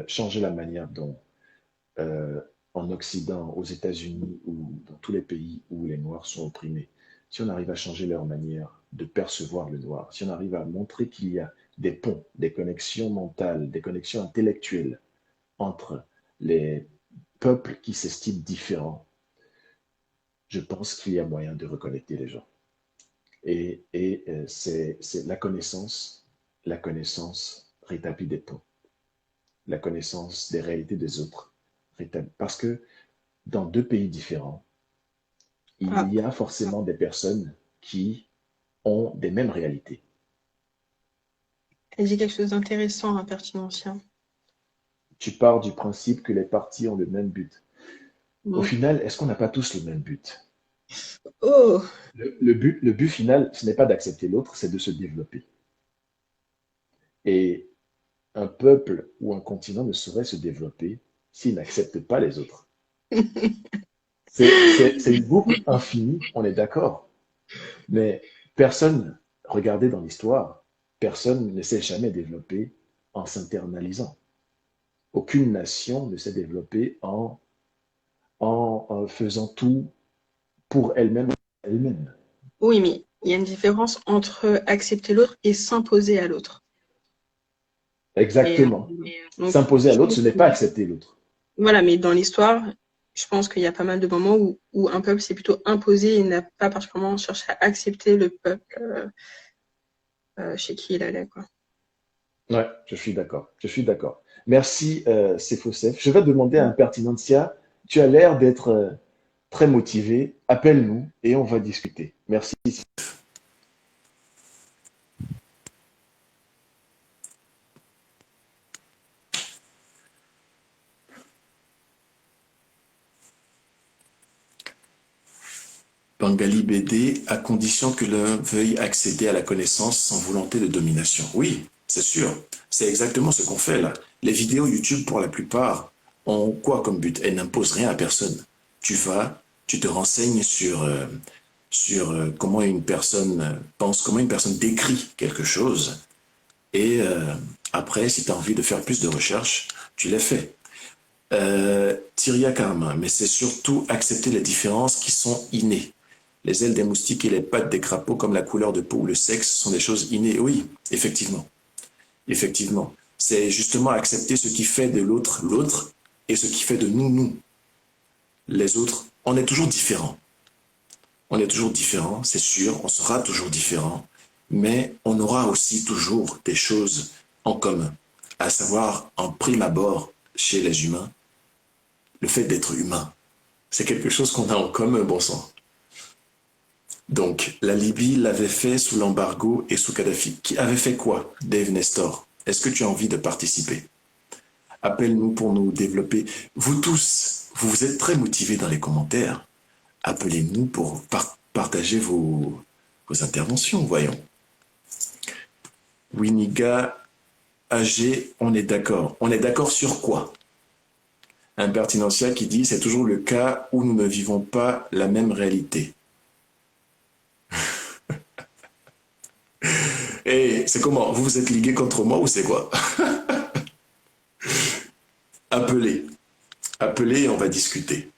S2: changer la manière dont, euh, en Occident, aux États-Unis ou dans tous les pays où les Noirs sont opprimés, si on arrive à changer leur manière de percevoir le noir, si on arrive à montrer qu'il y a des ponts, des connexions mentales, des connexions intellectuelles entre les peuples qui s'estiment différents, je pense qu'il y a moyen de reconnecter les gens. C'est la connaissance rétablit des ponts, la connaissance des réalités des autres rétablit. Parce que dans deux pays différents, il
S4: Ah,
S2: y a forcément des personnes qui ont des mêmes réalités.
S4: elle dit quelque chose d'intéressant, impertinentien.
S2: Tu pars du principe que les partis ont le même but. Au
S4: Mm.
S2: final, est-ce qu'on n'a pas tous le même but?
S4: Oh,
S2: Le but final, ce n'est pas d'accepter l'autre, c'est de se développer. Et un peuple ou un continent ne saurait se développer s'il n'accepte pas les autres. C'est une boucle infinie, on est d'accord. Mais personne, regardez dans l'histoire, personne ne s'est jamais développé en s'internalisant. Aucune nation ne s'est développée en faisant tout pour elle-même. Elle-même.
S4: Oui, mais il y a une différence entre accepter l'autre et s'imposer à l'autre. Et,
S2: Exactement.
S4: donc,
S2: S'imposer à
S4: je
S2: l'autre,
S4: pense
S2: ce n'est
S4: que-
S2: pas accepter l'autre.
S4: voilà, mais dans l'histoire, je pense qu'il y a pas mal de moments où un peuple s'est plutôt imposé et n'a pas particulièrement cherché à accepter le peuple chez qui il allait, quoi.
S2: Ouais, je suis d'accord. Je suis d'accord. Merci, Sefosef. Je vais demander à Impertinentia. Tu as l'air d'être très motivé. Appelle-nous et on va discuter. Merci. Bengali BD, à condition que l'un veuille accéder à la connaissance sans volonté de domination. Oui, c'est sûr. C'est exactement ce qu'on fait là. Les vidéos YouTube, pour la plupart, ont quoi comme but? Elles n'imposent rien à personne. Tu vas, tu te renseignes sur comment une personne pense, comment une personne décrit quelque chose. Et après, si tu as envie de faire plus de recherches, tu les fais. Tyria Karma, mais c'est surtout accepter les différences qui sont innées. Les ailes des moustiques et les pattes des crapauds, comme la couleur de peau ou le sexe, sont des choses innées. Oui, effectivement. Effectivement. C'est justement accepter ce qui fait de l'autre l'autre et ce qui fait de nous nous. Les autres, on est toujours différents. On est toujours différents, c'est sûr, on sera toujours différents, mais on aura aussi toujours des choses en commun. À savoir, en prime abord, chez les humains, le fait d'être humain. C'est quelque chose qu'on a en commun, bon sang. Donc, la Libye l'avait fait sous l'embargo et sous Kadhafi. Qui avait fait quoi? Dave Nestor. Est-ce que tu as envie de participer? Appelle-nous pour nous développer. Vous tous, vous êtes très motivés dans les commentaires. Appelez-nous pour partager vos interventions, voyons. Winiga, AG, on est d'accord. On est d'accord sur quoi? Impertinencia qui dit, c'est toujours le cas où nous ne vivons pas la même réalité. Et c'est comment? Vous vous êtes ligués contre moi ou c'est quoi? Appelez. Appelez et on va discuter.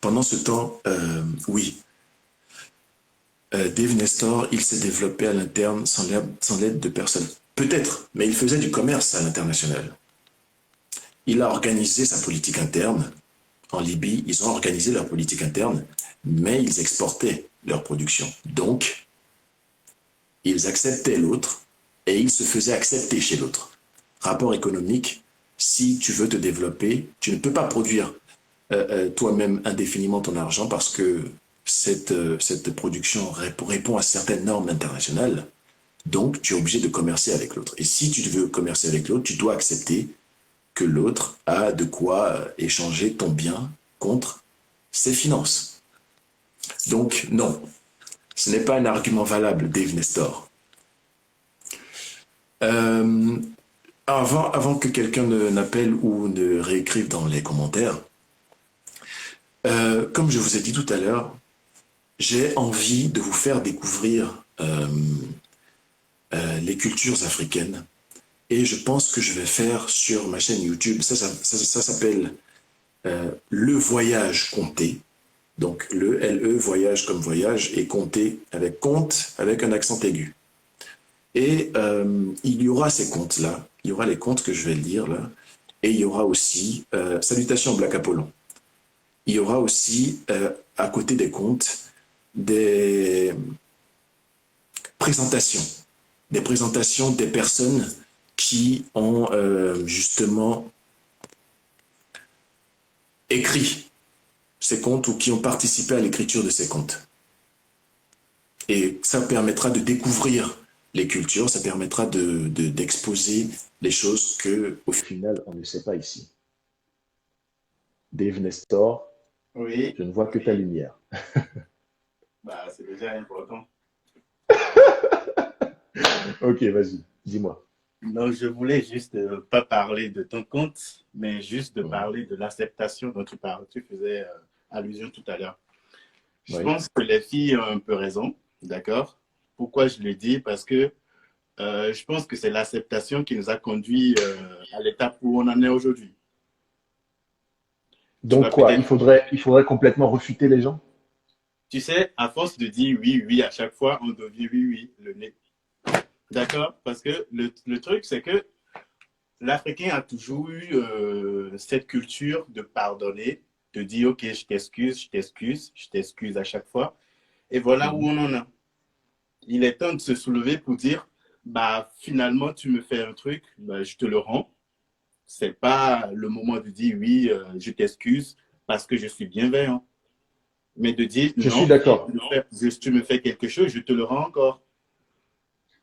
S2: Pendant ce temps, oui, Dave Nestor, il s'est développé à l'interne sans l'aide de personne. Peut-être, mais il faisait du commerce à l'international. Il a organisé sa politique interne. En Libye, ils ont organisé leur politique interne, mais ils exportaient leur production. Donc, ils acceptaient l'autre et ils se faisaient accepter chez l'autre. Rapport économique, si tu veux te développer, tu ne peux pas produire toi-même indéfiniment ton argent parce que cette production répond à certaines normes internationales. Donc, tu es obligé de commercer avec l'autre. Et si tu veux commercer avec l'autre, tu dois accepter que l'autre a de quoi échanger ton bien contre ses finances. Donc, non, ce n'est pas un argument valable, Dave Nestor. Avant que quelqu'un n'appelle ou ne réécrive dans les commentaires, comme je vous ai dit tout à l'heure, j'ai envie de vous faire découvrir les cultures africaines. Et je pense que je vais faire sur ma chaîne YouTube, ça s'appelle Le Voyage Compté. Donc le LE, voyage comme voyage, et compté avec compte, avec un accent aigu. Et il y aura ces comptes-là, il y aura les comptes que je vais lire là, et il y aura aussi, salutations Black Apollon, il y aura aussi, à côté des comptes, des présentations, des personnes qui ont justement écrit ces contes ou qui ont participé à l'écriture de ces contes. Et ça permettra de découvrir les cultures, ça permettra d'exposer les choses que, au final, on ne sait pas ici. Dave Nestor,
S5: Oui,
S2: je ne vois que ta lumière.
S5: bah, c'est déjà important.
S1: Ok, vas-y, dis-moi.
S5: Non, je voulais juste pas parler de ton compte, mais juste de
S1: Mhm.
S5: parler de l'acceptation dont tu parles. Tu faisais allusion tout à l'heure. Je
S1: Oui.
S5: pense que les filles ont un peu raison, d'accord? Pourquoi je le dis? Parce que je pense que c'est l'acceptation qui nous a conduit à l'étape où on en est aujourd'hui. Tu
S1: Donc
S5: vas
S1: quoi,
S5: peut-être,
S1: il faudrait complètement refuter les gens?
S5: tu sais, à force de dire oui, oui, à chaque fois, on devient oui, oui, le nez. D'accord? Parce que le truc, c'est que l'Africain a toujours eu cette culture de pardonner, de dire, OK, je t'excuse, je t'excuse, je t'excuse à chaque fois. Et voilà où
S1: Mhm.
S5: on en a. Il est temps de se soulever pour dire, bah, finalement, tu me fais un truc, bah, je te le rends. C'est pas le moment de dire, oui, je t'excuse parce que je suis bienveillant. Mais de dire,
S1: Je suis
S5: non,
S1: d'accord.
S5: tu me fais quelque chose, je te le rends encore.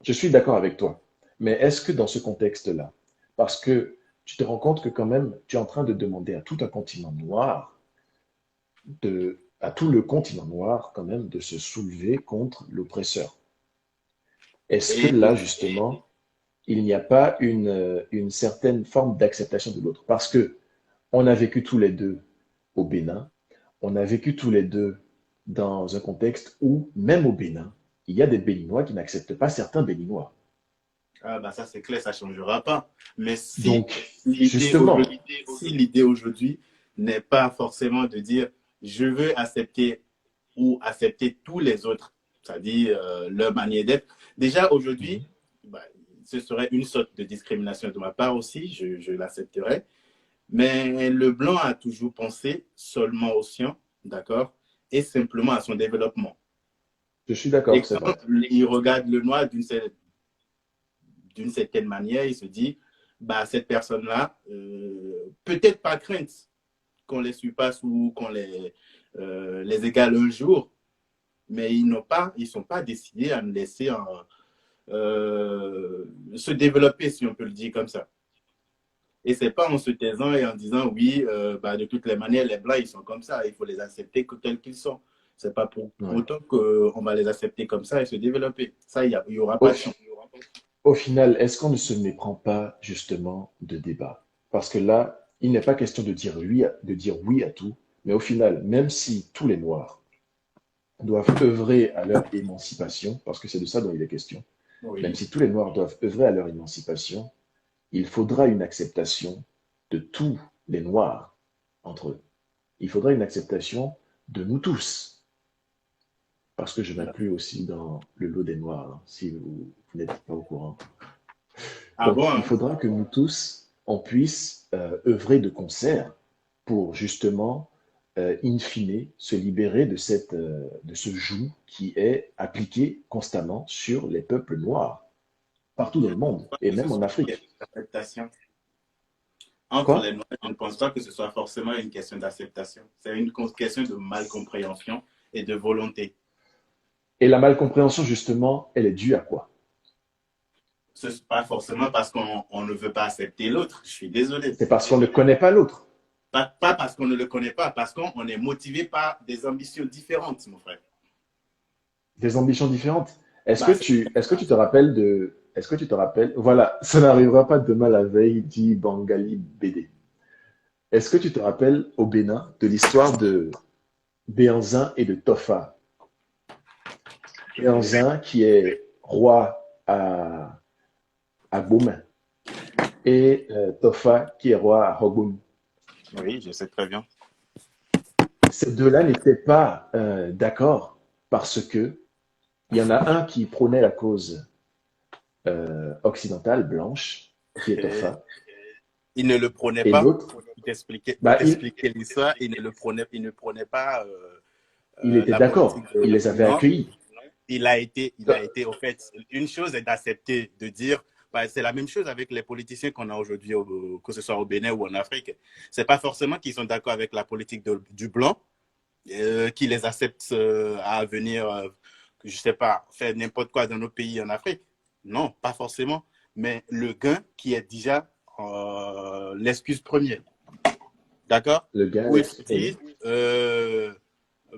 S1: Je suis d'accord avec toi. Mais est-ce que dans ce contexte-là, parce que tu te rends compte que quand même, tu es en train de demander à tout un continent noir, à tout le continent noir quand même, de se soulever contre l'oppresseur. Est-ce que
S5: Et
S1: là, justement, il n'y a pas une certaine forme d'acceptation de l'autre? Parce que on a vécu tous les deux au Bénin, on a vécu tous les deux dans un contexte où, même au Bénin, il y a des Béninois qui n'acceptent pas certains Béninois.
S5: ah bah ça c'est clair, ça ne changera pas. Mais
S1: Donc,
S5: l'idée
S1: justement,
S5: aujourd'hui, si l'idée aujourd'hui n'est pas forcément de dire je veux accepter ou accepter tous les autres, c'est-à-dire leur manière d'être. Déjà aujourd'hui,
S1: mhm,
S5: bah, ce serait une sorte de discrimination de ma part aussi, je l'accepterais. Mais le blanc a toujours pensé seulement au sien, d'accord, et simplement à son développement.
S1: je suis
S5: Et
S1: d'accord, c'est
S5: quand
S1: vrai.
S5: il regarde le noir d'une certaine manière, il se dit, bah, cette personne-là, peut-être pas crainte qu'on les surpasse ou qu'on les égale un jour, mais ils sont pas décidés à nous laisser se développer, si on peut le dire comme ça. Et c'est pas en se taisant et en disant oui, bah, de toutes les manières, les blancs, ils sont comme ça, il faut les accepter tels qu'ils sont. C'est pas pour
S1: Ouais.
S5: autant qu'on va les accepter comme ça et se développer. Ça, il y aura
S1: Au,
S5: pas de chance.
S1: fi- Au final, est-ce qu'on ne se méprend pas justement de débat? Parce que là, il n'est pas question de dire oui à tout, mais au final, même si tous les Noirs doivent œuvrer à leur émancipation, parce que c'est de ça dont il est question, même
S5: Oui.
S1: si tous les Noirs doivent œuvrer à leur émancipation, il faudra une acceptation de tous les Noirs entre eux. Il faudra une acceptation de nous tous, parce que je m'inclus aussi dans le lot des Noirs, hein, si vous n'êtes pas au courant.
S5: Ah
S1: Donc,
S5: bon,
S1: il
S5: hein?
S1: faudra que nous tous, on puisse œuvrer de concert pour justement, in fine, se libérer de ce joug qui est appliqué constamment sur les peuples noirs, partout dans
S5: Je
S1: le
S5: ne pense
S1: monde,
S5: pas
S1: et
S5: que ce
S1: même en
S5: soit une
S1: Afrique.
S5: question d'acceptation. Entre
S1: Quoi?
S5: les Noirs, je ne pense pas que ce soit forcément une question d'acceptation. C'est une question de malcompréhension et de volonté.
S1: Et la malcompréhension, justement, elle est due à quoi?
S5: Ce n'est pas forcément parce qu'on ne veut pas accepter l'autre. Je suis désolé.
S1: C'est parce qu'on ne connaît pas l'autre,
S5: Pas parce qu'on ne le connaît pas, parce qu'on est motivé par des ambitions différentes, mon frère.
S1: des ambitions différentes.
S5: Bah,
S1: Est-ce que tu te rappelles est-ce que tu te rappelles, voilà, ça n'arrivera pas demain la veille, dit Bangali BD. Est-ce que tu te rappelles au Bénin de l'histoire de Béhanzin et de Tofa? Béhanzin qui est roi à Goumen et Tofa qui est roi à Hogun.
S5: oui, je sais très bien.
S1: Ces deux-là n'étaient pas d'accord parce que il y en a un qui prônait la cause occidentale blanche, qui est
S5: Et
S1: Tofa,
S5: il ne le prenait
S1: et
S5: pas,
S1: l'autre,
S5: pour
S1: bah,
S5: t'expliquer l'histoire, il ne prenait pas
S1: il était
S5: la politique
S1: d'accord,
S5: de...
S1: il les avait
S5: Non,
S1: accueillis.
S5: au fait, une chose est d'accepter, de dire, bah, c'est la même chose avec les politiciens qu'on a aujourd'hui, que ce soit au Bénin ou en Afrique. C'est pas forcément qu'ils sont d'accord avec la politique du blanc, qui les acceptent à venir, je sais pas, faire n'importe quoi dans nos pays en Afrique. Non, pas forcément. Mais le gain qui est déjà l'excuse première. D'accord?
S1: Le gars,
S5: Où ils se
S1: oui.
S5: disent, euh,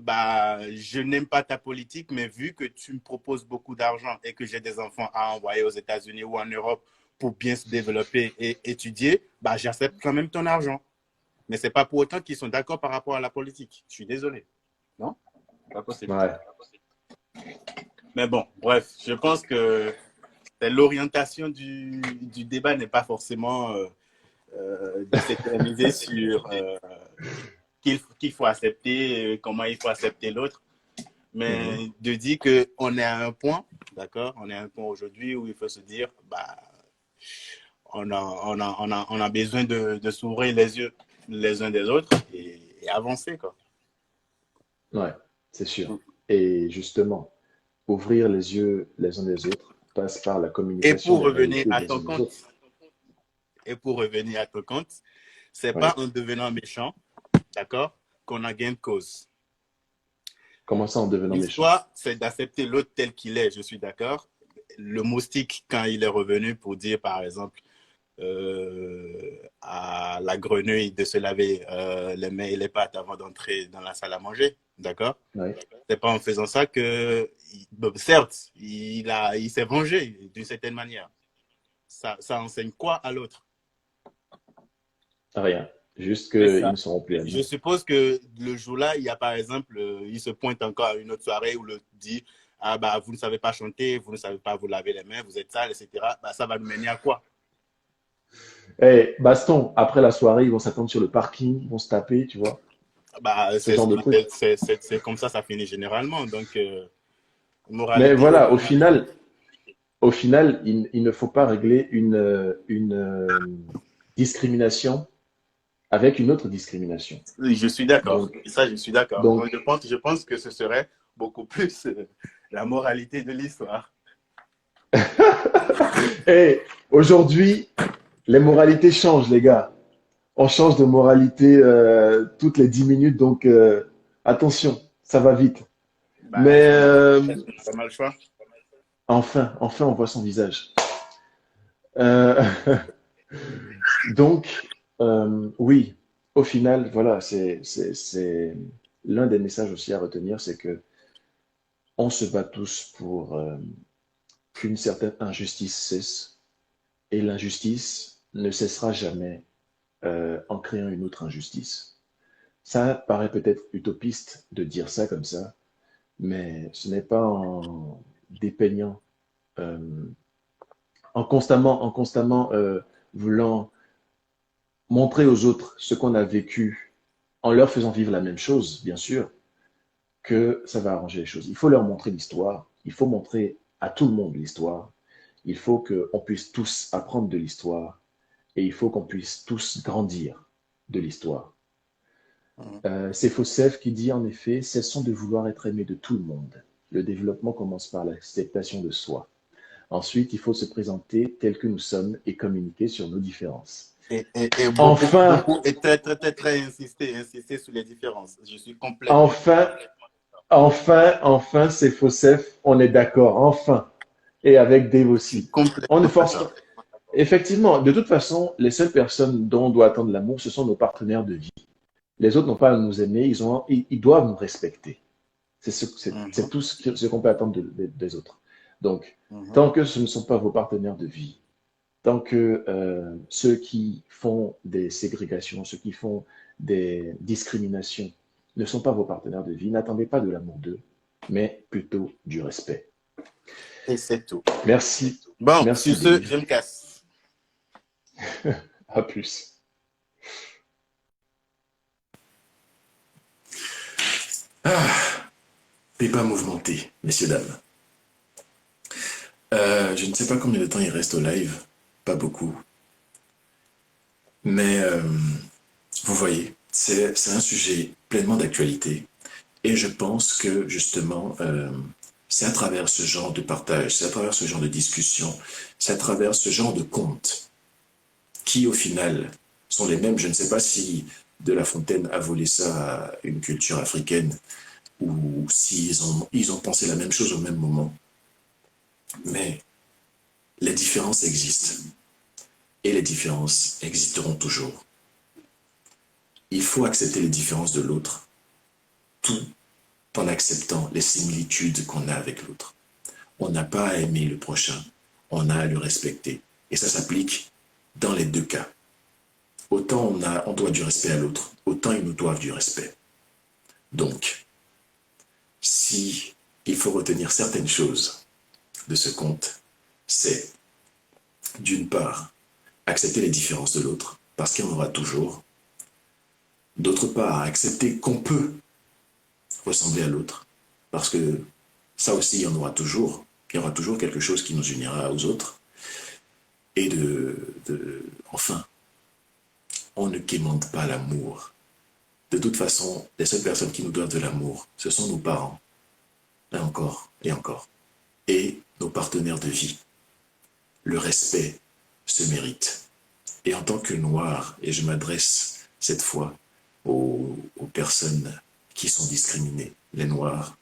S5: bah, je n'aime pas ta politique, mais vu que tu me proposes beaucoup d'argent et que j'ai des enfants à envoyer aux États-Unis ou en Europe pour bien se développer et étudier, bah, j'accepte quand même ton argent. Mais ce n'est pas pour autant qu'ils sont d'accord par rapport à la politique. Je suis désolé. Non? Pas possible.
S1: Ouais.
S5: Mais bon, bref, je pense que l'orientation du débat n'est pas forcément de s'éterniser sur qu'il faut accepter, comment il faut accepter l'autre, mais de dire qu'on est à un point, d'accord? On est à un point aujourd'hui où il faut se dire, bah, on a besoin de s'ouvrir les yeux les uns des autres et avancer, quoi.
S1: Ouais, c'est sûr. Et justement, ouvrir les yeux les uns des autres passe par la
S5: Et
S1: communication
S5: pour
S1: des
S5: revenir
S1: réalités
S5: à
S1: des
S5: ton
S1: uns des
S5: compte,
S1: autres.
S5: c'est
S1: Oui.
S5: pas en devenant méchant, d'accord, qu'on a gain de cause.
S1: Comment ça en devenant méchant?
S5: L'histoire, c'est d'accepter l'autre tel qu'il est, je suis d'accord. Le moustique, quand il est revenu pour dire, par exemple, à la grenouille de se laver les mains et les pattes avant d'entrer dans la salle à manger, d'accord?
S1: Oui.
S5: C'est pas en faisant ça que, certes, il s'est vengé d'une certaine manière. Ça enseigne quoi à l'autre?
S1: Rien. Juste
S5: C'est
S1: qu'ils
S5: ça.
S1: ne seront plus
S5: Je
S1: amis.
S5: suppose que le jour-là, il y a par exemple, il se pointe encore à une autre soirée où le dit, ah bah vous ne savez pas chanter, vous ne savez pas vous laver les mains, vous êtes sale, etc. Bah, ça va nous mener à quoi?
S1: Eh, baston, après la soirée, ils vont s'attendre sur le parking, ils vont se taper, tu vois,
S5: Bah,
S1: ce genre de truc.
S5: c'est comme ça finit généralement. Donc,
S1: Mais
S5: moralité
S1: voilà,
S5: opposée.
S1: au final, il ne faut pas régler une discrimination avec une autre discrimination.
S5: Oui, je suis d'accord.
S1: Donc,
S5: Ça, je suis d'accord.
S1: donc,
S5: Donc, je pense que ce serait beaucoup plus la moralité de l'histoire.
S1: hey, aujourd'hui, les moralités changent, les gars. On change de moralité toutes les 10 minutes, donc attention, ça va vite.
S5: Bah,
S1: Mais
S5: pas mal le choix.
S1: enfin, on voit son visage. Euh, donc, oui, au final, voilà, c'est l'un des messages aussi à retenir, c'est que on se bat tous pour qu'une certaine injustice cesse, et l'injustice ne cessera jamais en créant une autre injustice. Ça paraît peut-être utopiste de dire ça comme ça, mais ce n'est pas en dépeignant, euh, en constamment voulant montrer aux autres ce qu'on a vécu, en leur faisant vivre la même chose, bien sûr, que ça va arranger les choses. Il faut leur montrer l'histoire, il faut montrer à tout le monde l'histoire, il faut qu'on puisse tous apprendre de l'histoire et il faut qu'on puisse tous grandir de l'histoire. C'est Fosseff qui dit en effet, cessons de vouloir être aimés de tout le monde. Le développement commence par l'acceptation de soi. Ensuite, il faut se présenter tel que nous sommes et communiquer sur nos différences.
S5: Et
S1: Enfin,
S5: beaucoup, et très insister sur les différences. Je suis complètement
S1: enfin, enfin, c'est Fosseff, on est d'accord, enfin. Et avec Dave aussi. On ne force
S5: d'accord.
S1: pas. Effectivement, de toute façon, les seules personnes dont on doit attendre l'amour, ce sont nos partenaires de vie. Les autres n'ont pas à nous aimer, ils doivent nous respecter. C'est tout ce qu'on peut attendre des autres. Donc, tant que ce ne sont pas vos partenaires de vie, tant que ceux qui font des ségrégations, ceux qui font des discriminations ne sont pas vos partenaires de vie, n'attendez pas de l'amour d'eux, mais plutôt du respect.
S5: Et c'est tout.
S1: Merci.
S5: Bon,
S1: Merci,
S5: sur ce,
S1: Dave.
S5: je me casse.
S1: À plus.
S2: Débat mouvementé, messieurs, dames. Je ne sais pas combien de temps il reste au live, pas beaucoup. Mais vous voyez, c'est un sujet pleinement d'actualité. Et je pense que justement, c'est à travers ce genre de partage, c'est à travers ce genre de discussion, c'est à travers ce genre de contes qui, au final, sont les mêmes. Je ne sais pas si De La Fontaine a volé ça à une culture africaine ou s'ils ils ont pensé la même chose au même moment. Mais les différences existent. Et les différences existeront toujours. Il faut accepter les différences de l'autre, tout en acceptant les similitudes qu'on a avec l'autre. On n'a pas à aimer le prochain, on a à le respecter. Et ça s'applique dans les deux cas. Autant on doit du respect à l'autre, autant ils nous doivent du respect. Donc, si il faut retenir certaines choses de ce conte, c'est, d'une part, accepter les différences de l'autre, parce qu'il y en aura toujours. D'autre part, accepter qu'on peut ressembler à l'autre, parce que ça aussi, il y en aura toujours. Il y aura toujours quelque chose qui nous unira aux autres. Et enfin, on ne quémande pas l'amour. De toute façon, les seules personnes qui nous doivent de l'amour, ce sont nos parents. Là encore et encore. Et nos partenaires de vie. Le respect se mérite. Et en tant que noir, et je m'adresse cette fois aux personnes qui sont discriminées, les noirs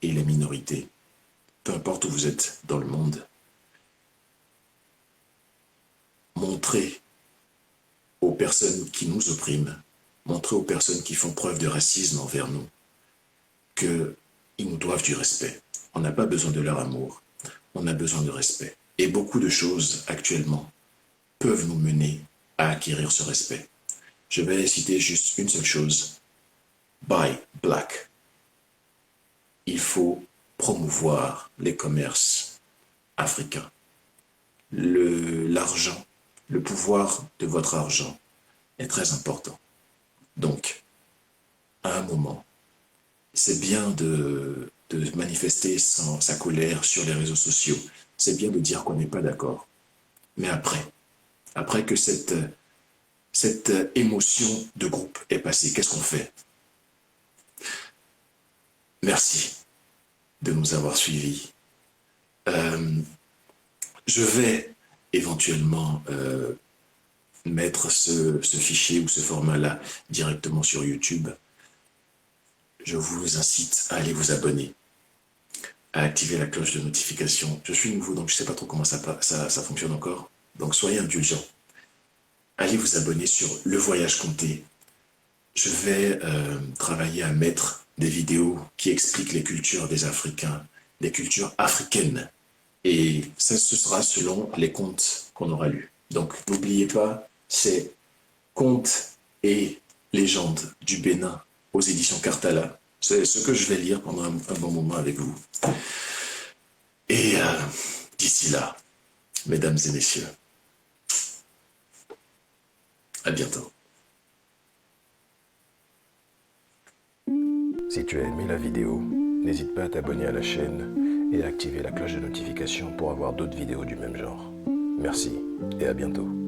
S2: et les minorités, peu importe où vous êtes dans le monde, montrez aux personnes qui nous oppriment, montrez aux personnes qui font preuve de racisme envers nous, qu'ils nous doivent du respect. On n'a pas besoin de leur amour, on a besoin de respect. Et beaucoup de choses actuellement peuvent nous mener à acquérir ce respect. Je vais citer juste une seule chose. Buy Black. Il faut promouvoir les commerces africains. L'argent, le pouvoir de votre argent est très important. Donc, à un moment, c'est bien de manifester sa colère sur les réseaux sociaux. C'est bien de dire qu'on n'est pas d'accord. Mais après que cette émotion de groupe est passée, qu'est-ce qu'on fait? Merci de nous avoir suivis. Je vais éventuellement mettre ce fichier ou ce format-là directement sur YouTube. Je vous incite à aller vous abonner, à activer la cloche de notification. Je suis nouveau, donc je ne sais pas trop comment ça fonctionne encore. Donc soyez indulgents. Allez vous abonner sur Le Voyage Conté. Je vais travailler à mettre des vidéos qui expliquent les cultures des Africains, les cultures africaines. Et ça, ce sera selon les contes qu'on aura lus. Donc n'oubliez pas, c'est Contes et légendes du Bénin aux éditions Cartala. C'est ce que je vais lire pendant un bon moment avec vous. Et d'ici là, mesdames et messieurs, à bientôt.
S1: Si tu as aimé la vidéo, n'hésite pas à t'abonner à la chaîne et à activer la cloche de notification pour avoir d'autres vidéos du même genre. Merci et à bientôt.